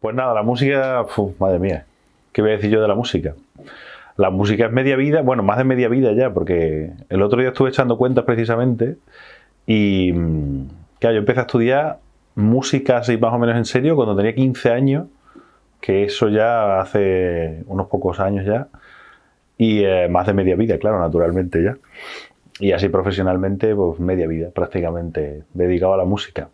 Pues nada, la música, madre mía, ¿qué voy a decir yo de la música? La música es media vida, bueno, más de media vida ya, porque el otro día estuve echando cuentas precisamente y, claro, yo empecé a estudiar música así más o menos en serio cuando tenía 15 años, que eso ya hace unos pocos años ya, y más de media vida, claro, naturalmente ya. Y así profesionalmente, pues media vida prácticamente dedicado a la música.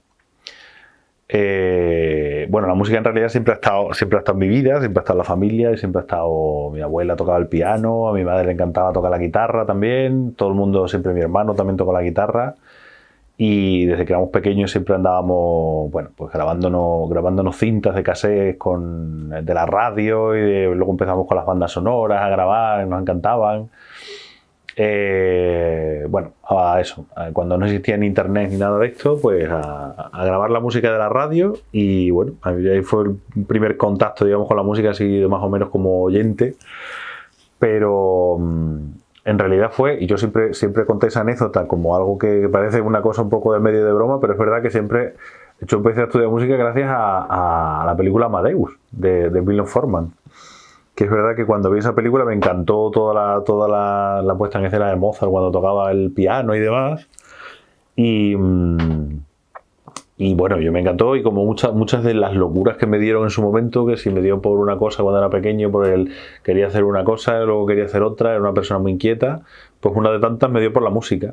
Bueno, la música en realidad siempre ha estado en mi vida, siempre ha estado en la familia, y siempre ha estado. Mi abuela tocaba el piano, a mi madre le encantaba tocar la guitarra también, todo el mundo, siempre mi hermano también tocó la guitarra. Y desde que éramos pequeños siempre andábamos, bueno, pues grabándonos cintas de cassettes de la radio luego empezamos con las bandas sonoras a grabar, nos encantaban. Bueno, a eso, cuando no existía ni internet ni nada de esto, pues a grabar la música de la radio y bueno, ahí fue el primer contacto, digamos, con la música así de más o menos como oyente, pero en realidad fue, y yo siempre conté esa anécdota como algo que parece una cosa un poco de medio de broma, pero es verdad que yo empecé a estudiar música gracias a la película Amadeus, de Milos Forman. Que es verdad que cuando vi esa película me encantó toda la puesta en escena de Mozart cuando tocaba el piano y demás. Y, y bueno, yo me encantó y como muchas de las locuras que me dieron en su momento, que si me dio por una cosa cuando era pequeño, quería hacer una cosa, luego quería hacer otra, era una persona muy inquieta, pues una de tantas me dio por la música.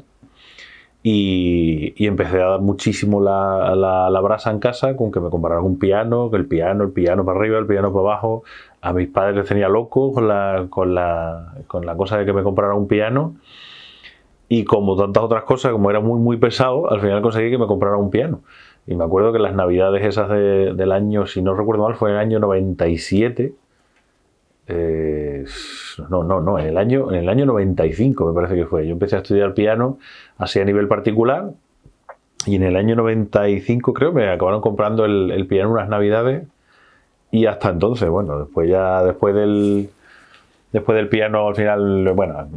Y empecé a dar muchísimo la brasa en casa con que me compraran un piano, que el piano para arriba, el piano para abajo. A mis padres les tenía loco con la cosa de que me compraran un piano. Y como tantas otras cosas, como era muy, muy pesado, al final conseguí que me compraran un piano. Y me acuerdo que las navidades esas del año, si no recuerdo mal, fue en el año 97. No, en el año 95 me parece que fue. Yo empecé a estudiar piano así a nivel particular y en el año 95 creo me acabaron comprando el piano unas navidades y hasta entonces, bueno, después del piano al final, bueno,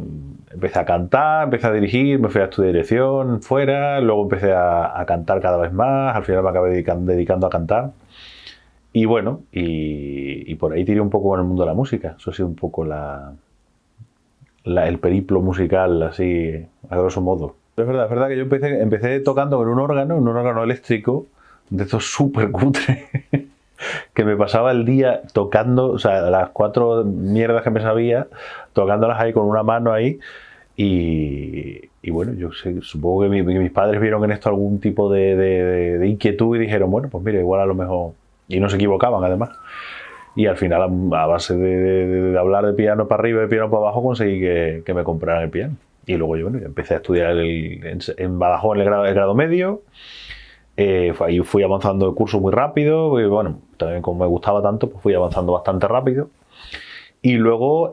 empecé a cantar, empecé a dirigir, me fui a estudiar dirección fuera, luego empecé a cantar cada vez más, al final me acabé dedicando a cantar. Y bueno, y por ahí tiré un poco en el mundo de la música. Eso ha sido un poco el periplo musical, así, a grosso modo. Es verdad que yo empecé tocando en un órgano eléctrico, de estos súper cutre, que me pasaba el día tocando, o sea, las 4 mierdas que me sabía, tocándolas ahí con una mano ahí. Y bueno, yo supongo que mis padres vieron en esto algún tipo de inquietud y dijeron, bueno, pues mira, igual a lo mejor. Y no se equivocaban, además. Y al final, a base de hablar de piano para arriba y de piano para abajo, conseguí que me compraran el piano. Y luego yo empecé a estudiar en Badajoz en el grado medio. Ahí fui avanzando el curso muy rápido. Y bueno, también como me gustaba tanto, pues fui avanzando bastante rápido. Y luego,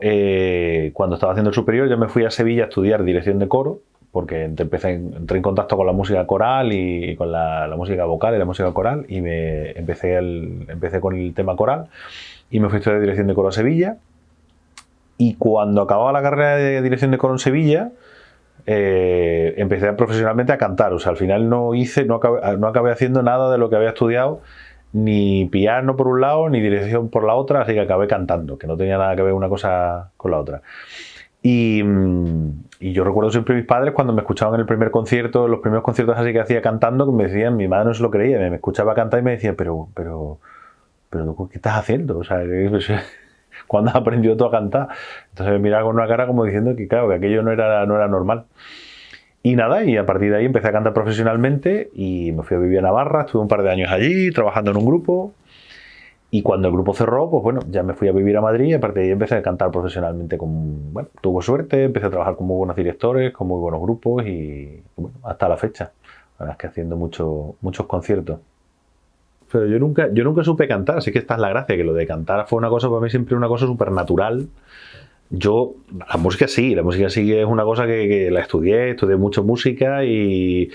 cuando estaba haciendo el superior, ya me fui a Sevilla a estudiar dirección de coro, porque entré en contacto con la música coral y con la música vocal y la música coral, y empecé con el tema coral, y me fui a estudiar dirección de coro a Sevilla. Y cuando acababa la carrera de dirección de coro en Sevilla, empecé profesionalmente a cantar. O sea, al final no acabé haciendo nada de lo que había estudiado, ni piano por un lado, ni dirección por la otra, así que acabé cantando, que no tenía nada que ver una cosa con la otra. Y yo recuerdo siempre mis padres cuando me escuchaban en el primer concierto, los primeros conciertos así que hacía cantando, que me decían, mi madre no se lo creía, me escuchaba cantar y me decía, pero ¿qué estás haciendo? O sea, ¿cuándo has aprendido tú a cantar? Entonces me miraba con una cara como diciendo que claro, que aquello no era normal. Y nada, y a partir de ahí empecé a cantar profesionalmente y me fui a vivir a Navarra, estuve un par de años allí trabajando en un grupo. Y cuando el grupo cerró, pues bueno, ya me fui a vivir a Madrid y a partir de ahí empecé a cantar profesionalmente. Bueno, tuve suerte, empecé a trabajar con muy buenos directores, con muy buenos grupos y bueno, hasta la fecha. La verdad es que haciendo muchos conciertos. Pero yo nunca supe cantar, así que esta es la gracia, que lo de cantar fue una cosa, para mí siempre una cosa súper natural. La música sí es una cosa que la estudié mucho música y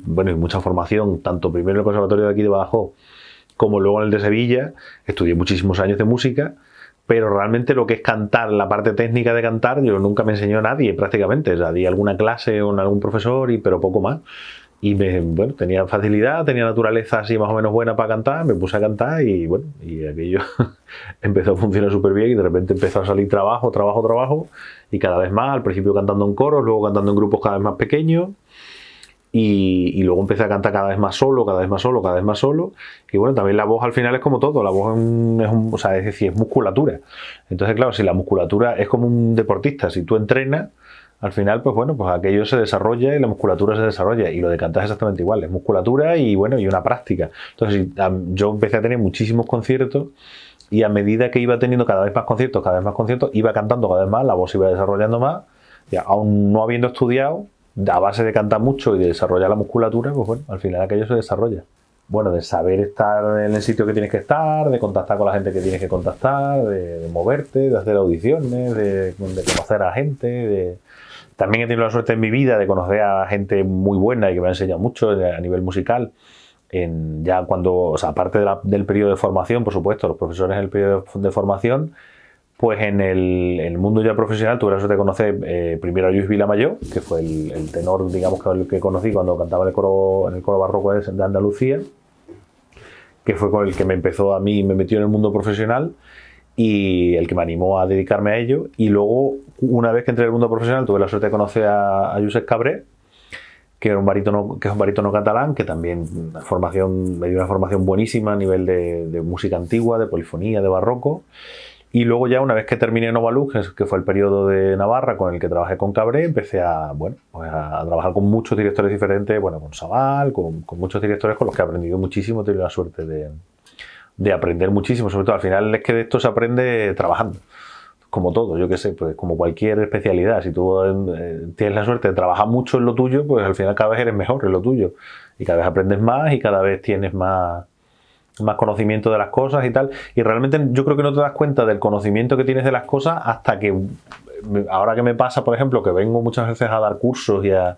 bueno, y mucha formación, tanto primero en el conservatorio de aquí de Badajoz, como luego en el de Sevilla. Estudié muchísimos años de música, pero realmente lo que es cantar, la parte técnica de cantar, yo nunca me enseñó a nadie prácticamente. O sea, di alguna clase con algún profesor, pero poco más. bueno, tenía facilidad, tenía naturaleza así más o menos buena para cantar, me puse a cantar y bueno, y aquello empezó a funcionar súper bien y de repente empezó a salir trabajo y cada vez más, al principio cantando en coros, luego cantando en grupos cada vez más pequeños y luego empecé a cantar cada vez más solo y bueno, también la voz al final es como todo, la voz o sea, es decir, es musculatura. Entonces claro, si la musculatura es como un deportista, si tú entrenas, al final, pues bueno, pues aquello se desarrolla y la musculatura se desarrolla y lo de cantar es exactamente igual, es musculatura y bueno, y una práctica. Entonces yo empecé a tener muchísimos conciertos y a medida que iba teniendo cada vez más conciertos, iba cantando cada vez más, la voz iba desarrollando más, y aún no habiendo estudiado, a base de cantar mucho y de desarrollar la musculatura, pues bueno, al final aquello se desarrolla. Bueno, de saber estar en el sitio que tienes que estar, de contactar con la gente que tienes que contactar, de moverte, de hacer audiciones, de conocer a gente, También he tenido la suerte en mi vida de conocer a gente muy buena y que me ha enseñado mucho a nivel musical. Ya cuando, o sea, aparte del periodo de formación, por supuesto, los profesores en el periodo de formación, pues en el mundo ya profesional tuve la suerte de conocer primero a Lluís Vilamayor, que fue el tenor, digamos, que conocí cuando cantaba en el coro barroco de Andalucía, que fue con el que me metió en el mundo profesional y el que me animó a dedicarme a ello. Y luego, una vez que entré en el mundo profesional, tuve la suerte de conocer a Josep Cabré, que es un barítono catalán, que también me dio una formación buenísima a nivel de música antigua, de polifonía, de barroco. Y luego ya una vez que terminé Nova Lux, que fue el periodo de Navarra con el que trabajé con Cabré, empecé a trabajar con muchos directores diferentes, bueno, con Sabal, con muchos directores con los que he aprendido muchísimo, he tenido la suerte de aprender muchísimo, sobre todo al final es que de esto se aprende trabajando, como todo, yo qué sé, pues como cualquier especialidad, si tú tienes la suerte de trabajar mucho en lo tuyo, pues al final cada vez eres mejor en lo tuyo y cada vez aprendes más y cada vez tienes más conocimiento de las cosas y tal, y realmente yo creo que no te das cuenta del conocimiento que tienes de las cosas hasta que, ahora que me pasa, por ejemplo, que vengo muchas veces a dar cursos y a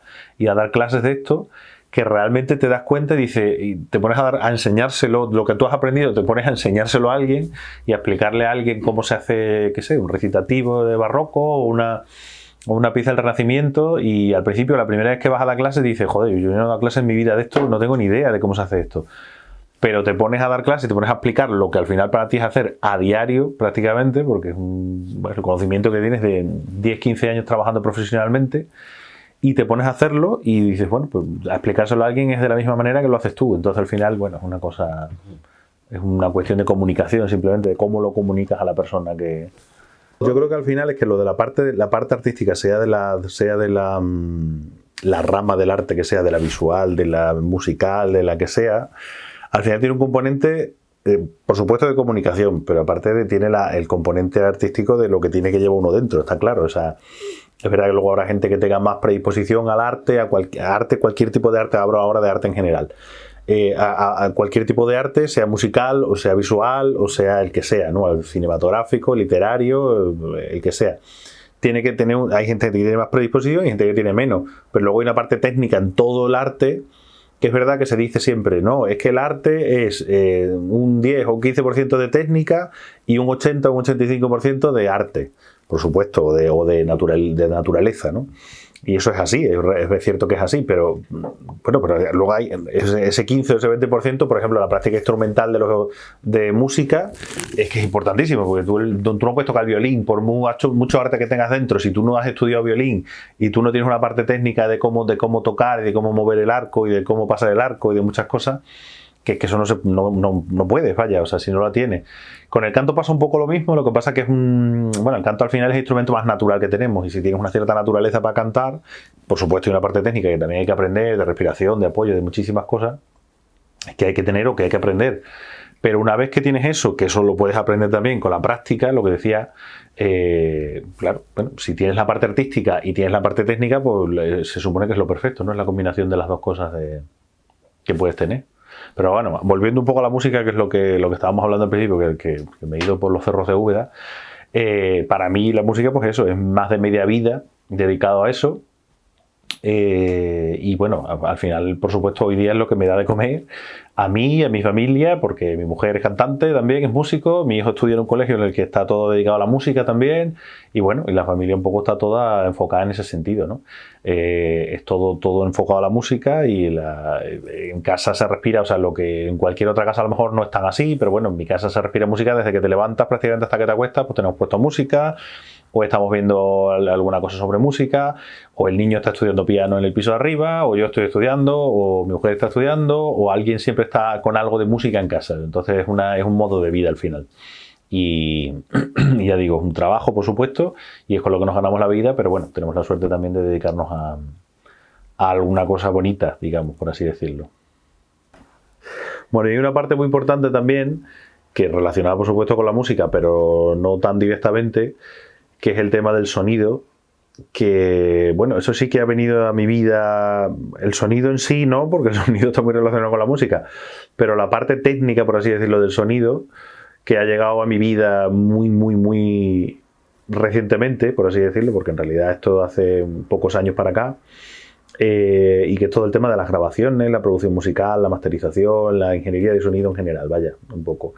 dar clases de esto, que realmente te das cuenta y te pones a enseñárselo, lo que tú has aprendido, te pones a enseñárselo a alguien y a explicarle a alguien cómo se hace, qué sé, un recitativo de barroco o una pieza del Renacimiento, y al principio, la primera vez que vas a la clase, dices, joder, yo no he dado clase en mi vida de esto, no tengo ni idea de cómo se hace esto. Pero te pones a dar clase y te pones a explicar lo que al final para ti es hacer a diario prácticamente, porque es el conocimiento que tienes de 10, 15 años trabajando profesionalmente, y te pones a hacerlo y dices, bueno, pues a explicárselo a alguien es de la misma manera que lo haces tú. Entonces al final, bueno, es una cuestión de comunicación, simplemente de cómo lo comunicas a la persona que... Yo creo que al final es que lo de la parte artística, sea de la rama del arte que sea, de la visual, de la musical, de la que sea, al final tiene un componente, por supuesto, de comunicación, pero aparte tiene el componente artístico de lo que tiene que llevar uno dentro, está claro. O sea, es verdad que luego habrá gente que tenga más predisposición al arte, cualquier tipo de arte, hablo ahora de arte en general, a cualquier tipo de arte, sea musical, o sea visual, o sea el que sea, ¿no? El cinematográfico, literario, el que sea. Hay gente que tiene más predisposición y gente que tiene menos, pero luego hay una parte técnica en todo el arte, que es verdad que se dice siempre, no, es que el arte es un 10 o un 15% de técnica y un 80 o un 85% de arte, por supuesto, o de naturaleza, ¿no? Y eso es así, es cierto que es así, pero bueno, pero luego hay ese 15 o ese 20%, por ejemplo, la práctica instrumental de música, es que es importantísimo, porque tú no puedes tocar el violín, por mucho arte que tengas dentro, si tú no has estudiado violín y tú no tienes una parte técnica de cómo tocar y de cómo mover el arco y de cómo pasar el arco y de muchas cosas, que eso no puedes, vaya, o sea, si no la tienes. Con el canto pasa un poco lo mismo, lo que pasa que el canto al final es el instrumento más natural que tenemos, y si tienes una cierta naturaleza para cantar, por supuesto hay una parte técnica que también hay que aprender, de respiración, de apoyo, de muchísimas cosas que hay que tener o que hay que aprender. Pero una vez que tienes eso, que eso lo puedes aprender también con la práctica, lo que decía, claro, bueno, si tienes la parte artística y tienes la parte técnica, pues se supone que es lo perfecto, ¿no? Es la combinación de las dos cosas que puedes tener. Pero bueno, volviendo un poco a la música, que es lo que estábamos hablando al principio, que me he ido por los cerros de Úbeda, para mí la música, pues eso, es más de media vida dedicado a eso, Y bueno, al final, por supuesto, hoy día es lo que me da de comer a mí, a mi familia, porque mi mujer es cantante también, es músico, mi hijo estudia en un colegio en el que está todo dedicado a la música también, y bueno, y la familia un poco está toda enfocada en ese sentido, ¿no? Es todo enfocado a la música y en casa se respira, o sea, lo que en cualquier otra casa a lo mejor no es tan así, pero bueno, en mi casa se respira música desde que te levantas prácticamente hasta que te acuestas, pues tenemos puesto música, o estamos viendo alguna cosa sobre música, o el niño está estudiando piano en el piso de arriba, o yo estoy estudiando, o mi mujer está estudiando, o alguien siempre está con algo de música en casa. Entonces es un modo de vida al final. Y ya digo, es un trabajo, por supuesto, y es con lo que nos ganamos la vida, pero bueno, tenemos la suerte también de dedicarnos a alguna cosa bonita, digamos, por así decirlo. Bueno, y hay una parte muy importante también, que relacionada, por supuesto, con la música, pero no tan directamente, que es el tema del sonido, que, bueno, eso sí que ha venido a mi vida, el sonido en sí, ¿no? Porque el sonido está muy relacionado con la música, pero la parte técnica, por así decirlo, del sonido, que ha llegado a mi vida muy recientemente, por así decirlo, porque en realidad esto hace pocos años para acá, y que es todo el tema de las grabaciones, la producción musical, la masterización, la ingeniería de sonido en general, vaya, un poco.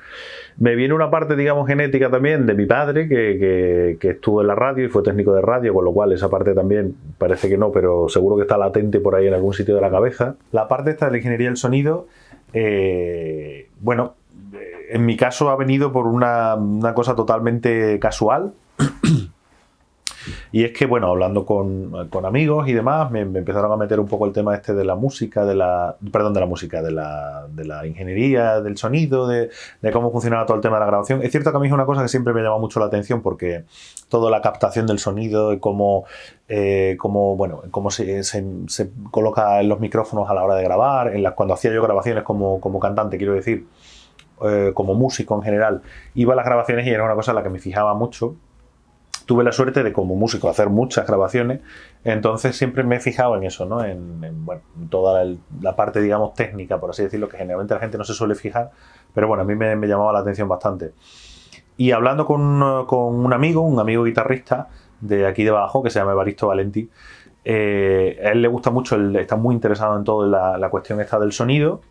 Me viene una parte, digamos, genética también de mi padre, que estuvo en la radio y fue técnico de radio, con lo cual esa parte también parece que no, pero seguro que está latente por ahí en algún sitio de la cabeza. La parte esta de la ingeniería del sonido, bueno, en mi caso ha venido por una cosa totalmente casual. Y es que, bueno, hablando con amigos y demás, me empezaron a meter un poco el tema este de la música, de la ingeniería, del sonido, de cómo funcionaba todo el tema de la grabación. Es cierto que a mí es una cosa que siempre me llama mucho la atención porque toda la captación del sonido y cómo se coloca en los micrófonos a la hora de grabar, cuando hacía yo grabaciones como cantante, quiero decir, como músico en general, iba a las grabaciones y era una cosa en la que me fijaba mucho. Tuve la suerte de, como músico, hacer muchas grabaciones, entonces siempre me he fijado en eso, ¿no? En toda la parte, digamos, técnica, por así decirlo, que generalmente la gente no se suele fijar, pero bueno, a mí me llamaba la atención bastante. Y hablando con un amigo guitarrista de aquí de abajo, que se llama Evaristo Valenti, a él le gusta mucho, está muy interesado en toda la cuestión esta del sonido.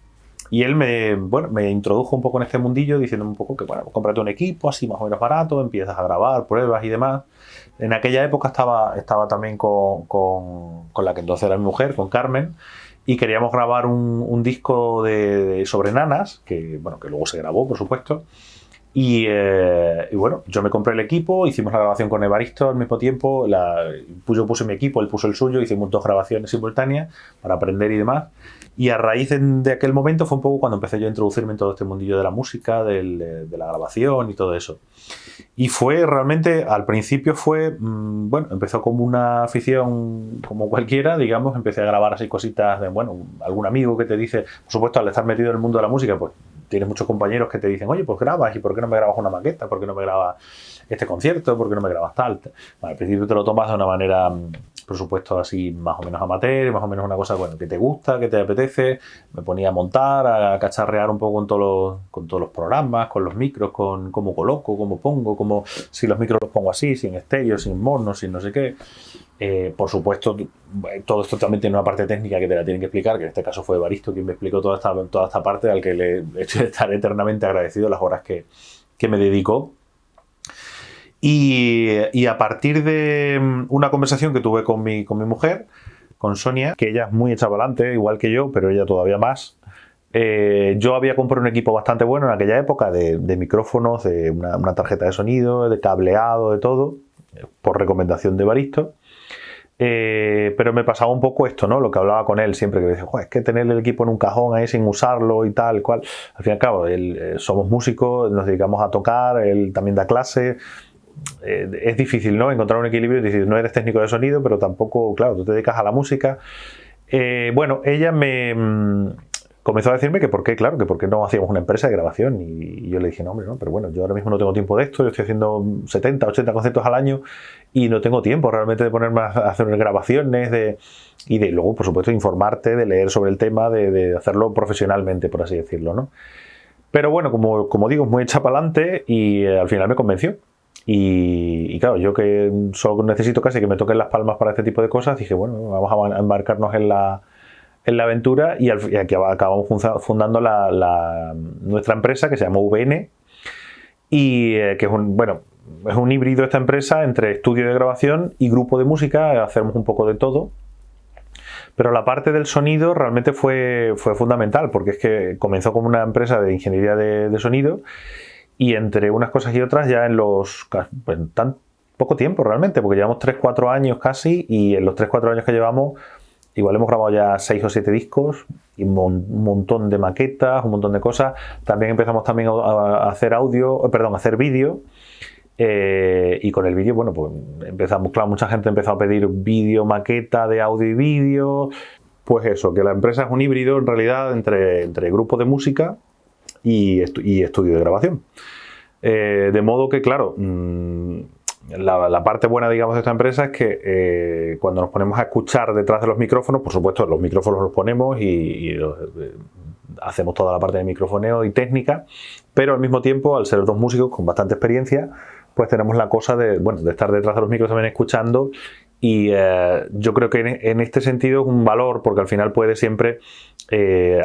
Y él me introdujo un poco en este mundillo diciendo un poco que, bueno, pues cómprate un equipo así más o menos barato, empiezas a grabar pruebas y demás. En aquella época estaba también con la que entonces era mi mujer, con Carmen, y queríamos grabar un disco sobre nanas, que luego se grabó, por supuesto. Y bueno, yo me compré el equipo, hicimos la grabación con Evaristo al mismo tiempo, yo puse mi equipo, él puso el suyo, hicimos 2 grabaciones simultáneas para aprender y demás. Y a raíz de aquel momento fue un poco cuando empecé yo a introducirme en todo este mundillo de la música, de la grabación y todo eso. Y fue realmente, al principio empezó como una afición como cualquiera, digamos, empecé a grabar así cositas de, algún amigo que te dice, por supuesto, al estar metido en el mundo de la música, pues tienes muchos compañeros que te dicen, oye, pues grabas, ¿y por qué no me grabas una maqueta? ¿Por qué no me grabas este concierto? ¿Por qué no me grabas tal? Bueno, al principio te lo tomas de una manera, por supuesto, así más o menos amateur, más o menos una cosa que te gusta, que te apetece. Me ponía a montar, a cacharrear un poco con todos los programas, con los micros, con cómo coloco, cómo pongo, si los micros los pongo así, sin estéreo, sin mono, sin no sé qué. Por supuesto, todo esto también tiene una parte técnica que te la tienen que explicar, que en este caso fue Evaristo quien me explicó toda esta parte, al que le estaré eternamente agradecido las horas que me dedicó. Y a partir de una conversación que tuve con mi mujer, con Sonia, que ella es muy hecha para adelante, igual que yo, pero ella todavía más. Yo había comprado un equipo bastante bueno en aquella época de micrófonos, de una tarjeta de sonido, de cableado, de todo, por recomendación de Evaristo. Pero me pasaba un poco esto, ¿no? Lo que hablaba con él siempre, que me decía, es que tener el equipo en un cajón ahí sin usarlo y tal, cual. Al fin y al cabo, somos músicos, nos dedicamos a tocar, él también da clase. Es difícil, ¿no? Encontrar un equilibrio y decir, no eres técnico de sonido, pero tampoco, claro, tú te dedicas a la música. Ella me comenzó a decirme que por qué no hacíamos una empresa de grabación, y yo le dije, no, hombre, no, pero bueno, yo ahora mismo no tengo tiempo de esto, yo estoy haciendo 70, 80 conciertos al año y no tengo tiempo realmente de ponerme a hacer grabaciones, y de luego, por supuesto, informarte, de leer sobre el tema, de hacerlo profesionalmente, por así decirlo, ¿no? Pero bueno, como digo, es muy hecha para adelante y al final me convenció. Y claro, yo que solo necesito casi que me toquen las palmas para este tipo de cosas, dije, bueno, vamos a embarcarnos en la en la aventura y aquí acabamos fundando nuestra empresa, que se llama VN, y que es un híbrido esta empresa entre estudio de grabación y grupo de música. Hacemos un poco de todo. Pero la parte del sonido realmente fue fundamental, porque es que comenzó como una empresa de ingeniería de sonido, y entre unas cosas y otras ya en tan poco tiempo realmente, porque llevamos 3-4 años casi, y en los 3-4 años que llevamos igual hemos grabado ya 6 o 7 discos y un montón de maquetas, un montón de cosas. También empezamos a hacer hacer vídeo. Y con el vídeo, bueno, pues empezamos, claro, mucha gente empezó a pedir vídeo, maqueta de audio y vídeo. Pues eso, que la empresa es un híbrido en realidad entre grupo de música y estudio de grabación. De modo que, claro, la parte buena, digamos, de esta empresa es que cuando nos ponemos a escuchar detrás de los micrófonos, por supuesto, los micrófonos los ponemos y hacemos toda la parte de microfoneo y técnica, pero al mismo tiempo, al ser dos músicos con bastante experiencia, pues tenemos la cosa de estar detrás de los micros también escuchando, y yo creo que en este sentido es un valor, porque al final puede siempre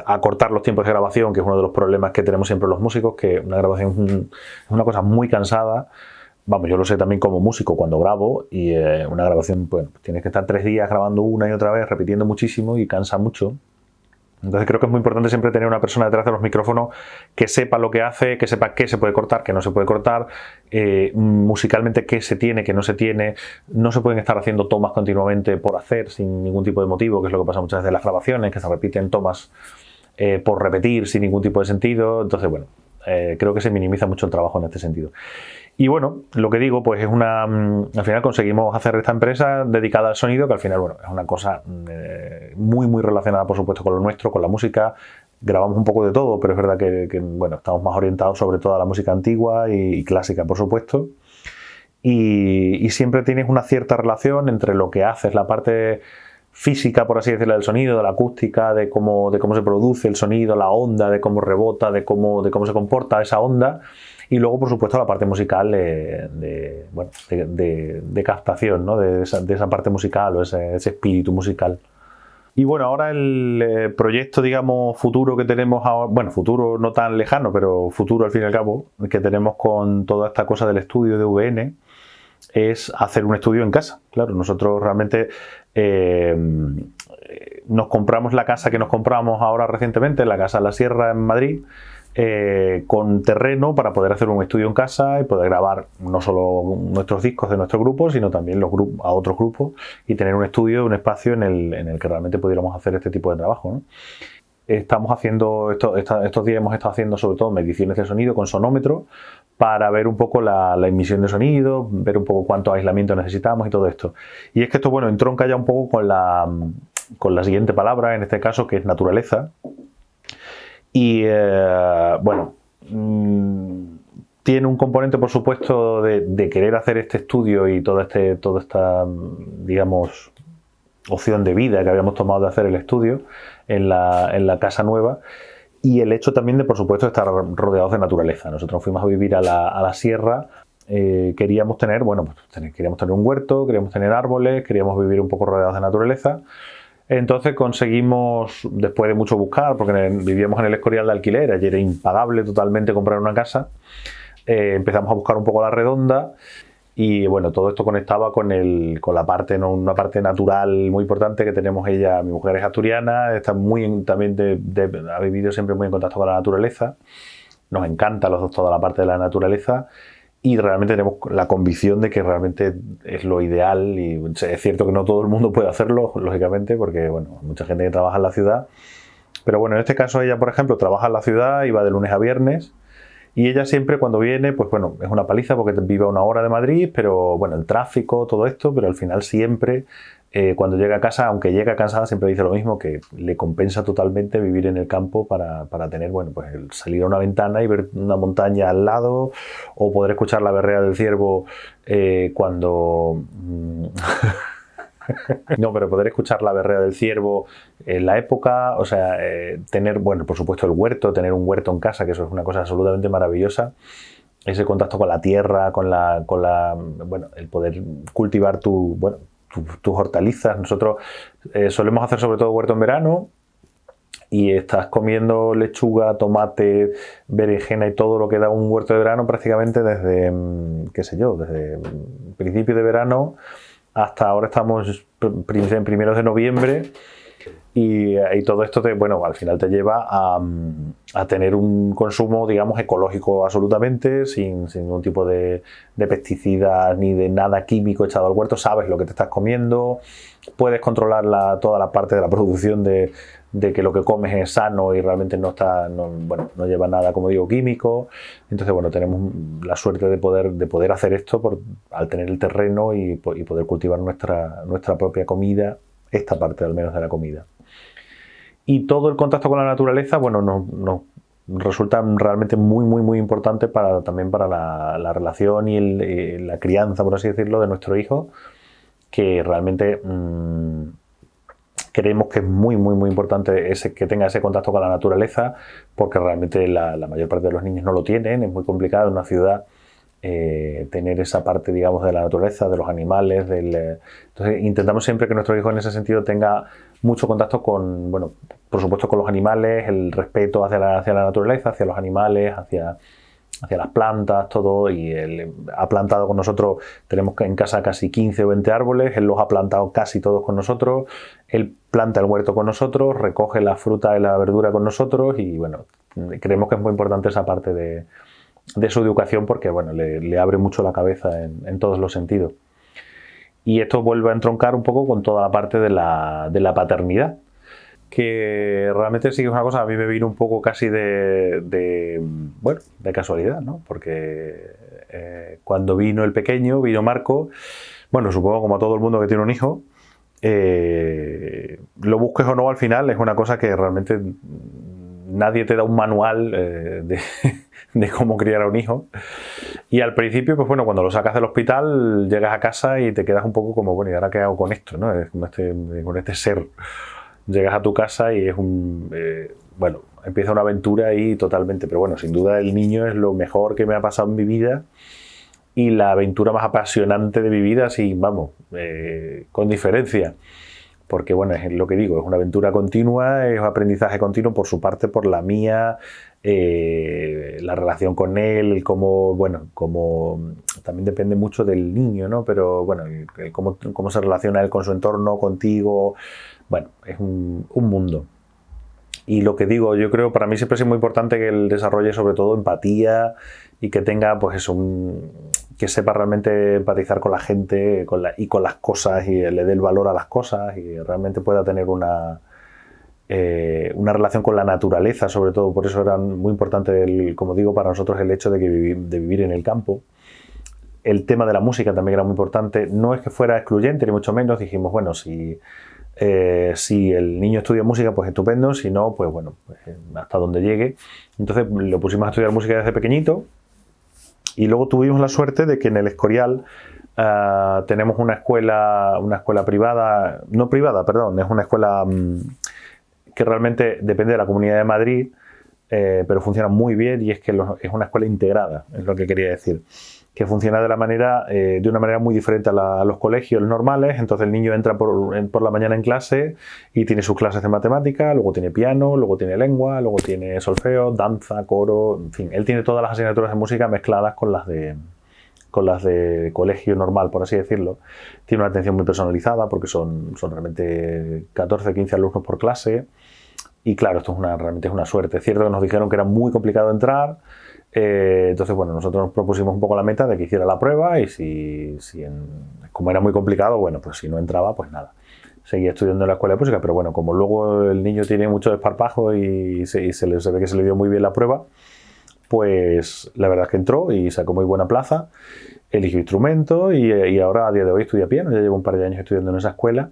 acortar los tiempos de grabación, que es uno de los problemas que tenemos siempre los músicos, que una grabación es una cosa muy cansada. Vamos, yo lo sé también como músico cuando grabo, y una grabación, pues tienes que estar 3 días grabando una y otra vez, repitiendo muchísimo y cansa mucho. Entonces creo que es muy importante siempre tener una persona detrás de los micrófonos que sepa lo que hace, que sepa qué se puede cortar, qué no se puede cortar, musicalmente qué se tiene, qué no se tiene. No se pueden estar haciendo tomas continuamente por hacer, sin ningún tipo de motivo, que es lo que pasa muchas veces en las grabaciones, que se repiten tomas por repetir sin ningún tipo de sentido. Entonces, bueno, creo que se minimiza mucho el trabajo en este sentido. Y bueno, lo que digo, pues es al final conseguimos hacer esta empresa dedicada al sonido, que al final, bueno, es una cosa muy, muy relacionada, por supuesto, con lo nuestro, con la música. Grabamos un poco de todo, pero es verdad que bueno, estamos más orientados sobre todo a la música antigua y clásica, por supuesto. Y siempre tienes una cierta relación entre lo que haces, la parte física, por así decirlo, del sonido, de la acústica, de cómo se produce el sonido, la onda, de cómo rebota, de cómo se comporta esa onda. Y luego, por supuesto, la parte musical de captación, ¿no? de esa parte musical o ese espíritu musical. Y bueno, ahora el proyecto, digamos, futuro que tenemos ahora, bueno, futuro no tan lejano, pero futuro al fin y al cabo, que tenemos con toda esta cosa del estudio de VN, es hacer un estudio en casa. Claro, nosotros realmente nos compramos la casa que nos compramos ahora recientemente, la casa de la Sierra en Madrid, con terreno para poder hacer un estudio en casa y poder grabar no solo nuestros discos de nuestro grupo, sino también a otros grupos, y tener un estudio, un espacio en el que realmente pudiéramos hacer este tipo de trabajo, ¿no? Estamos haciendo, estos días hemos estado haciendo sobre todo mediciones de sonido con sonómetro para ver un poco la emisión de sonido, ver un poco cuánto aislamiento necesitamos y todo esto. Y es que esto, bueno, entronca ya un poco con la siguiente palabra, en este caso, que es naturaleza. Y bueno, tiene un componente, por supuesto, de querer hacer este estudio y toda esta, digamos, opción de vida que habíamos tomado de hacer el estudio en la casa nueva, y el hecho también de, por supuesto, estar rodeados de naturaleza. Nosotros fuimos a vivir a la sierra. Queríamos tener, bueno, queríamos tener un huerto, queríamos tener árboles, queríamos vivir un poco rodeados de naturaleza. Entonces conseguimos, después de mucho buscar, porque vivíamos en el Escorial de alquiler, allí era impagable totalmente comprar una casa, empezamos a buscar un poco la redonda, y bueno, todo esto conectaba con la parte, ¿no? Una parte natural muy importante que tenemos. Mi mujer es asturiana, está ha vivido siempre muy en contacto con la naturaleza, nos encanta a los dos toda la parte de la naturaleza, y realmente tenemos la convicción de que realmente es lo ideal. Y es cierto que no todo el mundo puede hacerlo, lógicamente, porque bueno, hay mucha gente que trabaja en la ciudad, pero bueno, en este caso ella, por ejemplo, trabaja en la ciudad y va de lunes a viernes, y ella siempre cuando viene, pues bueno, es una paliza porque vive a 1 hora de Madrid, pero bueno, el tráfico, todo esto, pero al final siempre, cuando llega a casa, aunque llega cansada, siempre dice lo mismo, que le compensa totalmente vivir en el campo para tener, bueno, pues salir a una ventana y ver una montaña al lado, o poder escuchar la berrea del ciervo cuando... No, pero poder escuchar la berrea del ciervo en la época, o sea, tener, bueno, por supuesto el huerto, tener un huerto en casa, que eso es una cosa absolutamente maravillosa. Ese contacto con la tierra, bueno, el poder cultivar tus hortalizas. Nosotros solemos hacer sobre todo huerto en verano, y estás comiendo lechuga, tomate, berenjena y todo lo que da un huerto de verano prácticamente desde, qué sé yo, desde principio de verano hasta ahora estamos en primeros de noviembre. Y todo esto, bueno, al final te lleva a tener un consumo, digamos, ecológico absolutamente, sin ningún tipo de pesticidas ni de nada químico echado al huerto. Sabes lo que te estás comiendo, puedes controlar toda la parte de la producción de que lo que comes es sano y realmente no lleva nada, como digo, químico. Entonces, bueno, tenemos la suerte de poder hacer esto al tener el terreno y poder cultivar nuestra propia comida, esta parte al menos de la comida. Y todo el contacto con la naturaleza, bueno, nos resulta realmente muy importante también para la relación y la crianza, por así decirlo, de nuestro hijo, que realmente creemos que es muy importante que tenga ese contacto con la naturaleza, porque realmente la mayor parte de los niños no lo tienen, es muy complicado en una ciudad tener esa parte, digamos, de la naturaleza, de los animales. Entonces intentamos siempre que nuestro hijo en ese sentido tenga mucho contacto con, bueno, por supuesto con los animales, el respeto hacia la naturaleza, hacia los animales, hacia las plantas, todo. Y él ha plantado con nosotros, tenemos en casa casi 15 o 20 árboles, él los ha plantado casi todos con nosotros, él planta el huerto con nosotros, recoge la fruta y la verdura con nosotros y bueno, creemos que es muy importante esa parte de su educación porque bueno, le abre mucho la cabeza en todos los sentidos. Y esto vuelve a entroncar un poco con toda la parte de la paternidad, que realmente sí que es una cosa, a mí me vino un poco casi de casualidad, ¿no? Porque cuando vino el pequeño, vino Marco, bueno, supongo como a todo el mundo que tiene un hijo, lo busques o no, al final es una cosa que realmente nadie te da un manual de cómo criar a un hijo. Y al principio, pues bueno, cuando lo sacas del hospital, llegas a casa y te quedas un poco como, bueno, ¿y ahora qué hago con esto, no? Con este ser. Llegas a tu casa y es bueno, empieza una aventura ahí totalmente. Pero bueno, sin duda el niño es lo mejor que me ha pasado en mi vida y la aventura más apasionante de mi vida, sí, vamos, con diferencia. Porque bueno, es lo que digo, es una aventura continua, es un aprendizaje continuo por su parte, por la mía, la relación con él, como también depende mucho del niño, ¿no? Pero bueno, cómo se relaciona él con su entorno, contigo, bueno, es un mundo. Y lo que digo, yo creo, para mí siempre es muy importante que él desarrolle sobre todo empatía y que tenga, pues eso, que sepa realmente empatizar con la gente y con las cosas y le dé el valor a las cosas y realmente pueda tener una relación con la naturaleza, sobre todo. Por eso era muy importante, como digo, para nosotros el hecho de vivir en el campo. El tema de la música también era muy importante. No es que fuera excluyente, ni mucho menos. Dijimos, bueno, si el niño estudia música, pues estupendo. Si no, pues bueno, pues hasta donde llegue. Entonces lo pusimos a estudiar música desde pequeñito. Y luego tuvimos la suerte de que en el Escorial tenemos una escuela privada, no privada, perdón, es una escuela que realmente depende de la Comunidad de Madrid, pero funciona muy bien y es que es una escuela integrada, es lo que quería decir. Que funciona de una manera muy diferente a los colegios normales. Entonces el niño entra por la mañana en clase y tiene sus clases de matemática, luego tiene piano, luego tiene lengua, luego tiene solfeo, danza, coro, en fin. Él tiene todas las asignaturas de música mezcladas con las de colegio normal, por así decirlo. Tiene una atención muy personalizada porque son realmente 14, 15 alumnos por clase. Y claro, esto realmente es una suerte. Es cierto que nos dijeron que era muy complicado entrar. Entonces, bueno, nosotros nos propusimos un poco la meta de que hiciera la prueba y como era muy complicado, bueno, pues si no entraba, pues nada. Seguía estudiando en la escuela de música, pero bueno, como luego el niño tiene mucho desparpajo y se ve que se le dio muy bien la prueba, pues la verdad es que entró y sacó muy buena plaza, eligió instrumento y ahora a día de hoy estudia piano. Ya llevo un par de años estudiando en esa escuela.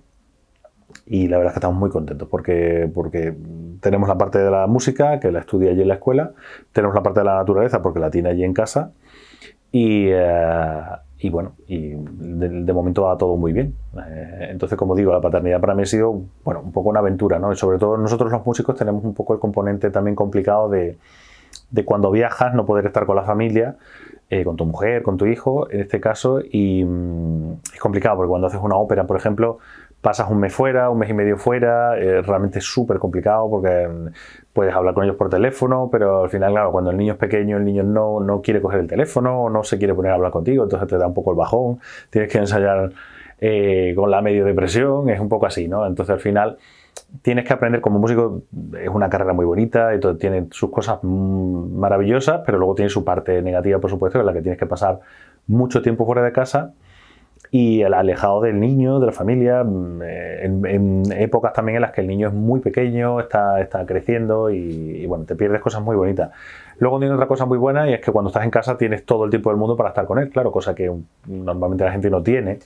Y la verdad es que estamos muy contentos porque tenemos la parte de la música, que la estudia allí en la escuela, tenemos la parte de la naturaleza porque la tiene allí en casa y bueno, de momento va todo muy bien. Entonces, como digo, la paternidad para mí ha sido, bueno, un poco una aventura, ¿no? Y sobre todo nosotros los músicos tenemos un poco el componente también complicado de cuando viajas no poder estar con la familia, con tu mujer, con tu hijo, en este caso, y es complicado porque cuando haces una ópera, por ejemplo, pasas un mes fuera, un mes y medio fuera, realmente es súper complicado porque puedes hablar con ellos por teléfono, pero al final, claro, cuando el niño es pequeño, el niño no quiere coger el teléfono, no se quiere poner a hablar contigo, entonces te da un poco el bajón, tienes que ensayar con la medio depresión, es un poco así, ¿no? Entonces al final tienes que aprender como músico, es una carrera muy bonita, y todo, tiene sus cosas maravillosas, pero luego tiene su parte negativa, por supuesto, en la que tienes que pasar mucho tiempo fuera de casa y alejado del niño, de la familia, en épocas también en las que el niño es muy pequeño, está creciendo y bueno, te pierdes cosas muy bonitas. Luego tiene otra cosa muy buena y es que cuando estás en casa tienes todo el tiempo del mundo para estar con él, claro, cosa que normalmente la gente no tiene,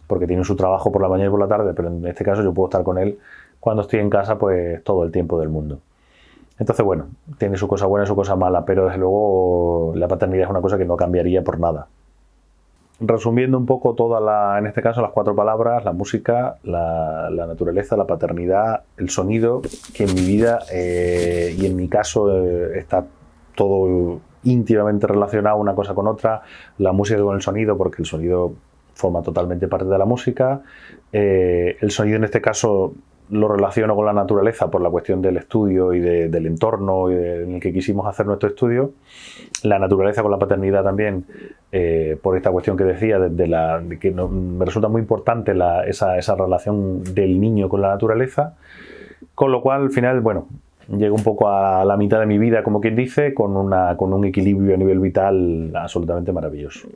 porque tiene su trabajo por la mañana y por la tarde, pero en este caso yo puedo estar con él cuando estoy en casa pues todo el tiempo del mundo. Entonces, bueno, tiene su cosa buena y su cosa mala, pero desde luego la paternidad es una cosa que no cambiaría por nada. Resumiendo un poco en este caso, las 4 palabras: la música, la naturaleza, la paternidad, el sonido, que en mi vida y en mi caso está todo íntimamente relacionado una cosa con otra, la música con el sonido, porque el sonido forma totalmente parte de la música, el sonido en este caso lo relaciono con la naturaleza por la cuestión del estudio y del entorno en el que quisimos hacer nuestro estudio. La naturaleza con la paternidad también, por esta cuestión que decía, de que me resulta muy importante esa relación del niño con la naturaleza. Con lo cual, al final, bueno, llego un poco a la mitad de mi vida, como quien dice, con un equilibrio a nivel vital absolutamente maravilloso.